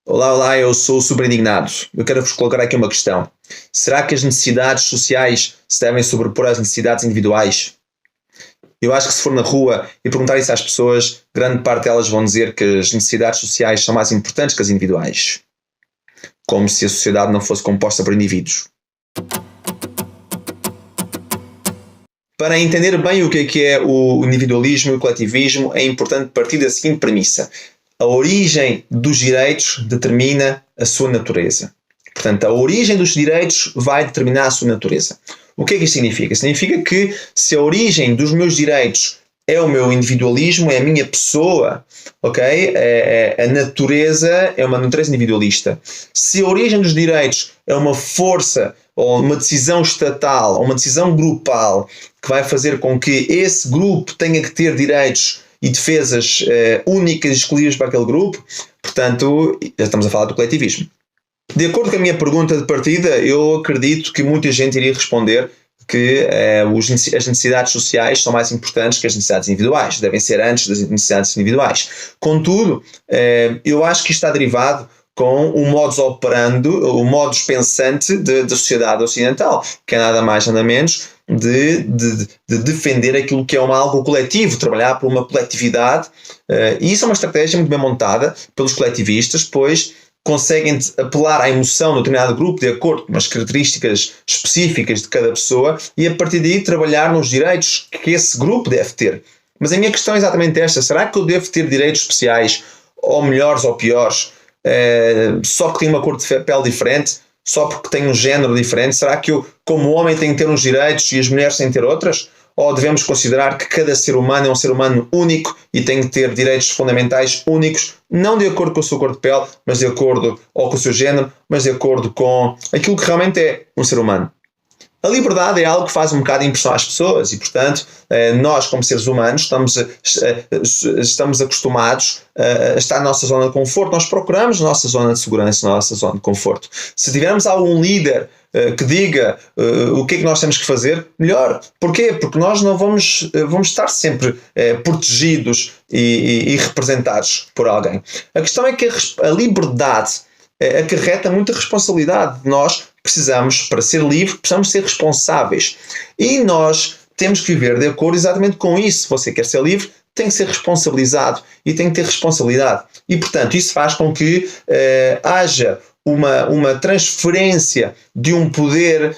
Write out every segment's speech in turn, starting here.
Olá, olá, eu sou super indignado. Eu quero-vos colocar aqui uma questão. Será que as necessidades sociais se devem sobrepor às necessidades individuais? Eu acho que se for na rua e perguntar isso às pessoas, grande parte delas vão dizer que as necessidades sociais são mais importantes que as individuais. Como se a sociedade não fosse composta por indivíduos. Para entender bem o que é o individualismo e o coletivismo, é importante partir da seguinte premissa. A origem dos direitos determina a sua natureza. Portanto, a origem dos direitos vai determinar a sua natureza. O que é que isto significa? Significa que se a origem dos meus direitos é o meu individualismo, é a minha pessoa, ok? A natureza é uma natureza individualista. Se a origem dos direitos é uma força ou uma decisão estatal ou uma decisão grupal que vai fazer com que esse grupo tenha que ter direitos e defesas únicas e exclusivas para aquele grupo, portanto, já estamos a falar do coletivismo. De acordo com a minha pergunta de partida, eu acredito que muita gente iria responder que as necessidades sociais são mais importantes que as necessidades individuais, devem ser antes das necessidades individuais. Contudo, eu acho que isto está derivado com o modus operandi, o modus pensante da sociedade ocidental, que é nada mais nada menos de defender aquilo que é algo coletivo, trabalhar por uma coletividade, e isso é uma estratégia muito bem montada pelos coletivistas, pois conseguem apelar à emoção de um determinado grupo de acordo com as características específicas de cada pessoa e a partir daí trabalhar nos direitos que esse grupo deve ter. Mas a minha questão é exatamente esta: será que eu devo ter direitos especiais, ou melhores ou piores, só porque tenho uma cor de pele diferente, só porque tenho um género diferente? Será que eu, como homem, tenho que ter uns direitos e as mulheres têm que ter outras? Ou devemos considerar que cada ser humano é um ser humano único e tem que ter direitos fundamentais únicos, não de acordo com a sua cor de pele, mas de acordo, ou com o seu género, mas de acordo com aquilo que realmente é um ser humano? A liberdade é algo que faz um bocado de impressão às pessoas e, portanto, nós, como seres humanos, estamos acostumados a estar na nossa zona de conforto. Nós procuramos a nossa zona de segurança, a nossa zona de conforto. Se tivermos algum líder que diga o que é que nós temos que fazer, melhor. Porquê? Porque nós não vamos estar sempre protegidos e representados por alguém. A questão é que a liberdade acarreta muita responsabilidade. Nós precisamos, para ser livre, precisamos ser responsáveis. E nós temos que viver de acordo exatamente com isso. Se você quer ser livre, tem que ser responsabilizado e tem que ter responsabilidade. E, portanto, isso faz com que haja uma transferência de um poder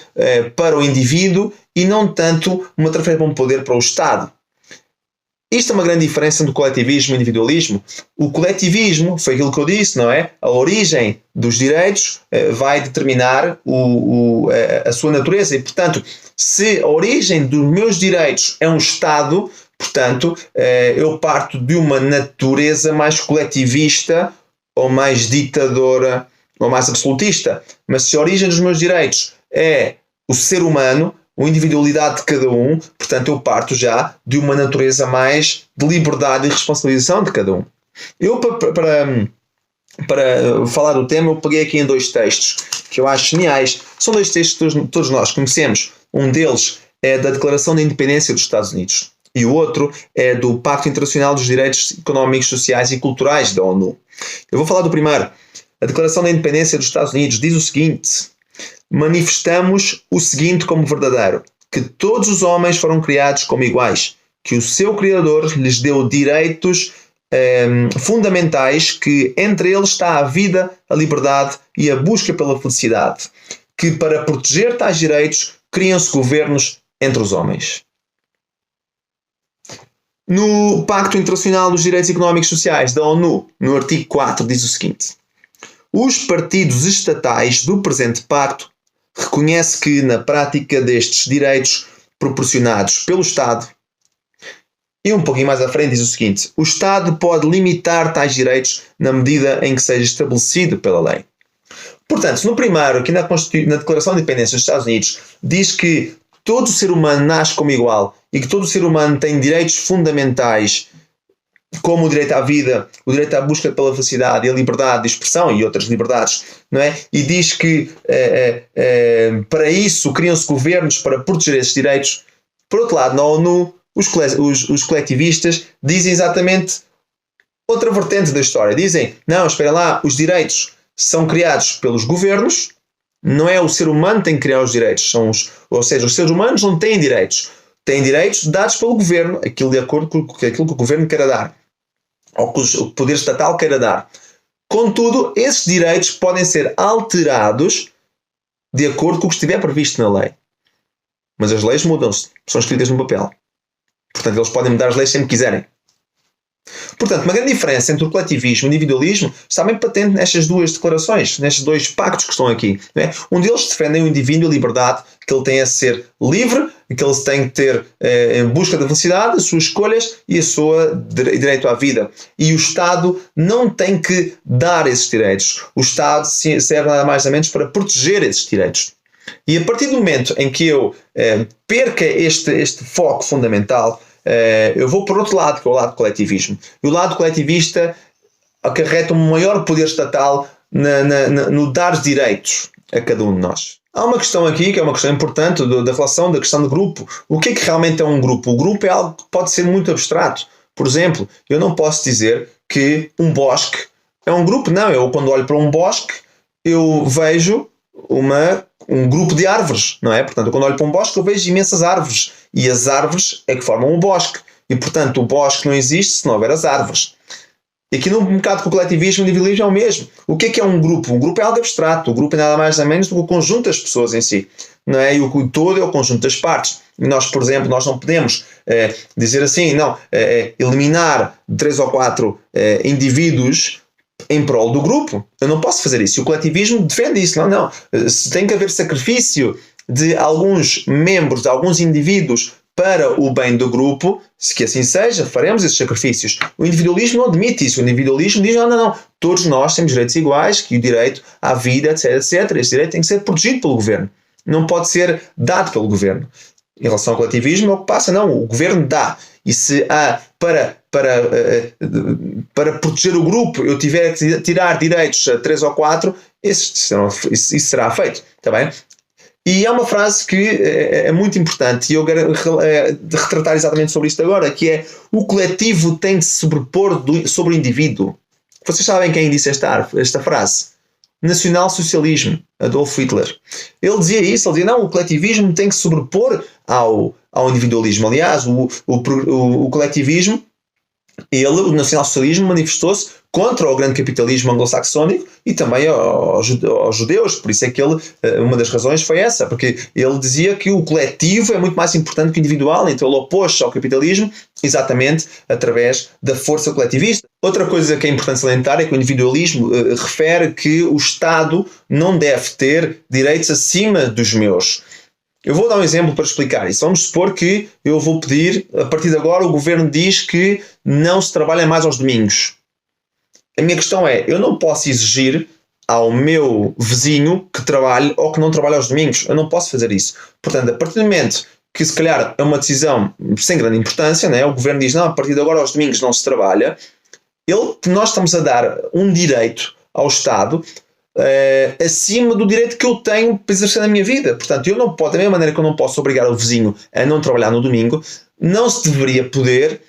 para o indivíduo e não tanto uma transferência de um poder para o Estado. Isto é uma grande diferença do coletivismo e individualismo. O coletivismo, foi aquilo que eu disse, não é? A origem dos direitos vai determinar a sua natureza e, portanto, se a origem dos meus direitos é um Estado, portanto, eu parto de uma natureza mais coletivista ou mais ditadora ou mais absolutista. Mas se a origem dos meus direitos é o ser humano, a individualidade de cada um, portanto eu parto já de uma natureza mais de liberdade e responsabilização de cada um. Eu, para falar do tema, eu peguei aqui em dois textos que eu acho geniais. São dois textos que todos nós conhecemos. Um deles é da Declaração da Independência dos Estados Unidos e o outro é do Pacto Internacional dos Direitos Económicos, Sociais e Culturais da ONU. Eu vou falar do primeiro. A Declaração da Independência dos Estados Unidos diz o seguinte: manifestamos o seguinte como verdadeiro, que todos os homens foram criados como iguais, que o seu Criador lhes deu direitos fundamentais, que entre eles está a vida, a liberdade e a busca pela felicidade, que para proteger tais direitos criam-se governos entre os homens. No Pacto Internacional dos Direitos Económicos e Sociais da ONU, no artigo 4, diz o seguinte: os partidos estatais do presente pacto reconhece que, na prática destes direitos proporcionados pelo Estado, e um pouquinho mais à frente diz o seguinte: o Estado pode limitar tais direitos na medida em que seja estabelecido pela lei. Portanto, no primeiro, aqui na Declaração de Independência dos Estados Unidos, diz que todo ser humano nasce como igual e que todo ser humano tem direitos fundamentais, como o direito à vida, o direito à busca pela felicidade e a liberdade de expressão e outras liberdades, não é? E diz que para isso criam-se governos para proteger esses direitos. Por outro lado, na ONU, os coletivistas dizem exatamente outra vertente da história. Dizem, não, espera lá, os direitos são criados pelos governos. Não é o ser humano que tem que criar os direitos. Ou seja, os seres humanos não têm direitos. Têm direitos dados pelo governo, aquilo de acordo com aquilo que o governo queira dar, ou que o poder estatal queira dar. Contudo, esses direitos podem ser alterados de acordo com o que estiver previsto na lei. Mas as leis mudam-se, são escritas no papel. Portanto, eles podem mudar as leis sempre quiserem. Portanto, uma grande diferença entre o coletivismo e o individualismo está bem patente nestas duas declarações, nestes dois pactos que estão aqui. Não é? Um deles defende o indivíduo e a liberdade, que ele tem a ser livre, que ele tem que ter em busca da felicidade, as suas escolhas e o seu direito à vida. E o Estado não tem que dar esses direitos. O Estado serve nada mais ou menos para proteger esses direitos. E a partir do momento em que eu perca este foco fundamental, eu vou para outro lado, que é o lado do coletivismo. E o lado coletivista acarreta um maior poder estatal no dar direitos a cada um de nós. Há uma questão aqui, que é uma questão importante, da relação, da questão de grupo. O que é que realmente é um grupo? O grupo é algo que pode ser muito abstrato. Por exemplo, eu não posso dizer que um bosque é um grupo. Não, eu quando olho para um bosque, eu vejo um grupo de árvores, não é? Portanto, quando olho para um bosque, eu vejo imensas árvores. E as árvores é que formam o bosque. E, portanto, o bosque não existe se não houver as árvores. E aqui, num bocado com o coletivismo, o individualismo é o mesmo. O que é um grupo? Um grupo é algo abstrato. O grupo é nada mais nem menos do que o conjunto das pessoas em si. Não é? E o todo é o conjunto das partes. E nós, por exemplo, nós não podemos dizer assim, eliminar 3 ou 4 indivíduos em prol do grupo. Eu não posso fazer isso. E o coletivismo defende isso. Não. Se tem que haver sacrifício de alguns membros, de alguns indivíduos para o bem do grupo, se que assim seja, faremos esses sacrifícios. O individualismo não admite isso. O individualismo diz, não. Todos nós temos direitos iguais, que o direito à vida, etc. Esse direito tem que ser protegido pelo governo. Não pode ser dado pelo governo. Em relação ao coletivismo, é o que passa. Não, o governo dá. E se há, para proteger o grupo, eu tiver que tirar direitos a 3 ou 4, isso será feito. Está bem? E há uma frase que é muito importante, e eu quero retratar exatamente sobre isto agora, que é: o coletivo tem de se sobrepor sobre o indivíduo. Vocês sabem quem disse esta frase? Nacional-socialismo, Adolf Hitler. Ele dizia isso, ele dizia, o coletivismo tem que se sobrepor ao individualismo. Aliás, o coletivismo, o nacional-socialismo manifestou-se contra o grande capitalismo anglo-saxónico e também aos judeus. Por isso é que uma das razões foi essa, porque ele dizia que o coletivo é muito mais importante que o individual, então ele opôs-se ao capitalismo exatamente através da força coletivista. Outra coisa que é importante salientar é que o individualismo refere que o Estado não deve ter direitos acima dos meus. Eu vou dar um exemplo para explicar isso. Vamos supor que eu vou pedir, a partir de agora o governo diz que não se trabalha mais aos domingos. A minha questão é, eu não posso exigir ao meu vizinho que trabalhe ou que não trabalhe aos domingos. Eu não posso fazer isso. Portanto, a partir do momento que se calhar é uma decisão sem grande importância, né? O governo diz, a partir de agora aos domingos não se trabalha, nós estamos a dar um direito ao Estado acima do direito que eu tenho para exercer na minha vida. Portanto, eu não posso, da mesma maneira que eu não posso obrigar o vizinho a não trabalhar no domingo, não se deveria poder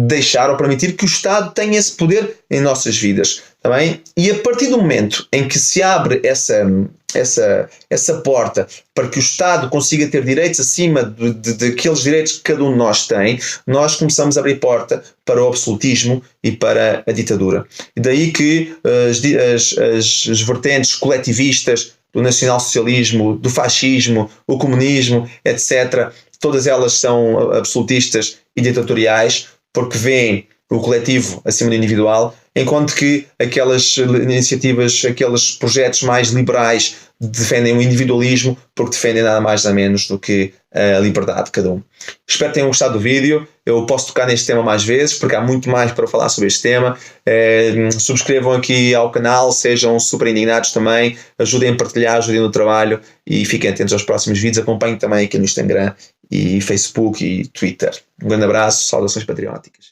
deixar ou permitir que o Estado tenha esse poder em nossas vidas. Tá bem? E a partir do momento em que se abre essa porta para que o Estado consiga ter direitos acima daqueles direitos que cada um de nós tem, nós começamos a abrir porta para o absolutismo e para a ditadura. E daí que as vertentes coletivistas do nacionalsocialismo, do fascismo, o comunismo, etc., todas elas são absolutistas e ditatoriais, porque veem o coletivo acima do individual, enquanto que aquelas iniciativas, aqueles projetos mais liberais defendem o individualismo, porque defendem nada mais nada menos do que a liberdade de cada um. Espero que tenham gostado do vídeo. Eu posso tocar neste tema mais vezes, porque há muito mais para falar sobre este tema. Subscrevam aqui ao canal, sejam super indignados também, ajudem a partilhar, ajudem no trabalho e fiquem atentos aos próximos vídeos. Acompanhem também aqui no Instagram e Facebook e Twitter. Um grande abraço, saudações patrióticas.